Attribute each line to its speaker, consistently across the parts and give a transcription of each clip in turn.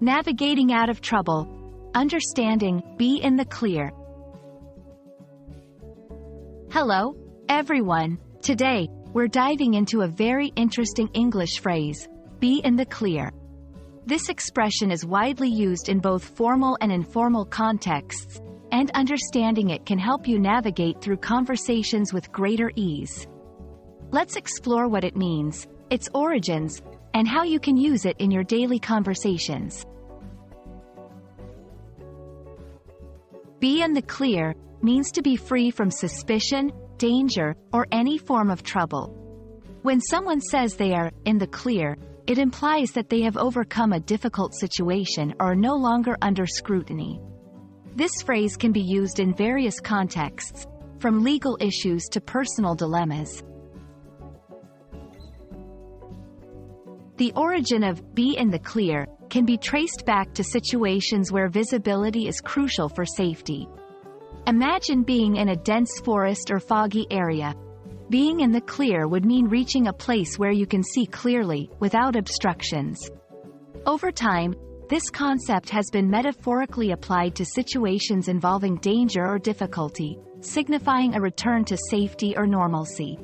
Speaker 1: Navigating out of trouble. Understanding, be in the clear. Hello, everyone. Today, we're diving into a very interesting English phrase, be in the clear. This expression is widely used in both formal and informal contexts, and understanding it can help you navigate through conversations with greater ease. Let's explore what it means, its origins, and how you can use it in your daily conversations. Be in the clear means to be free from suspicion, danger, or any form of trouble. When someone says they are in the clear, it implies that they have overcome a difficult situation or are no longer under scrutiny. This phrase can be used in various contexts, from legal issues to personal dilemmas. The origin of be in the clear can be traced back to situations where visibility is crucial for safety. Imagine being in a dense forest or foggy area. Being in the clear would mean reaching a place where you can see clearly, without obstructions. Over time, this concept has been metaphorically applied to situations involving danger or difficulty, signifying a return to safety or normalcy.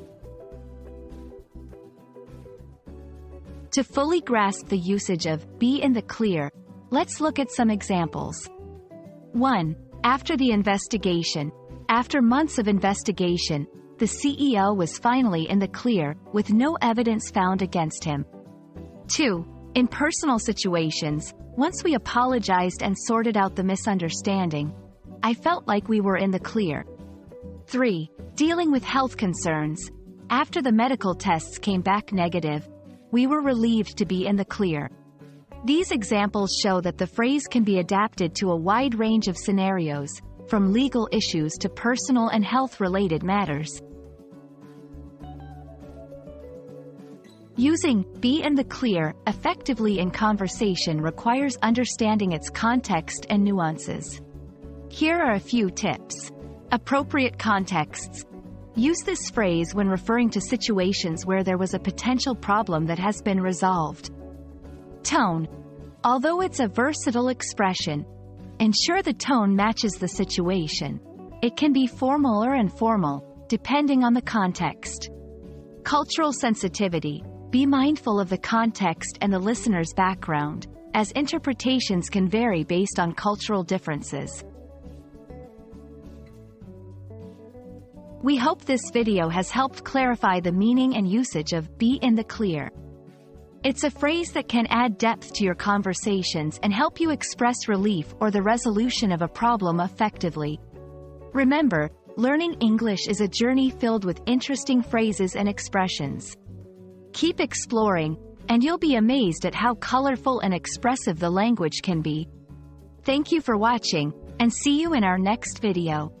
Speaker 1: To fully grasp the usage of be in the clear, let's look at some examples. 1. After the investigation. After months of investigation, the CEO was finally in the clear, with no evidence found against him. 2. In personal situations, once we apologized and sorted out the misunderstanding, I felt like we were in the clear. 3. Dealing with health concerns. After the medical tests came back negative, we were relieved to be in the clear. These examples show that the phrase can be adapted to a wide range of scenarios, from legal issues to personal and health-related matters. Using be in the clear effectively in conversation requires understanding its context and nuances. Here are a few tips. Appropriate contexts. Use this phrase when referring to situations where there was a potential problem that has been resolved. Tone. Although it's a versatile expression, ensure the tone matches the situation. It can be formal or informal, depending on the context. Cultural sensitivity. Be mindful of the context and the listener's background, as interpretations can vary based on cultural differences. We hope this video has helped clarify the meaning and usage of be in the clear. It's a phrase that can add depth to your conversations and help you express relief or the resolution of a problem effectively. Remember, learning English is a journey filled with interesting phrases and expressions. Keep exploring, and you'll be amazed at how colorful and expressive the language can be. Thank you for watching, and see you in our next video.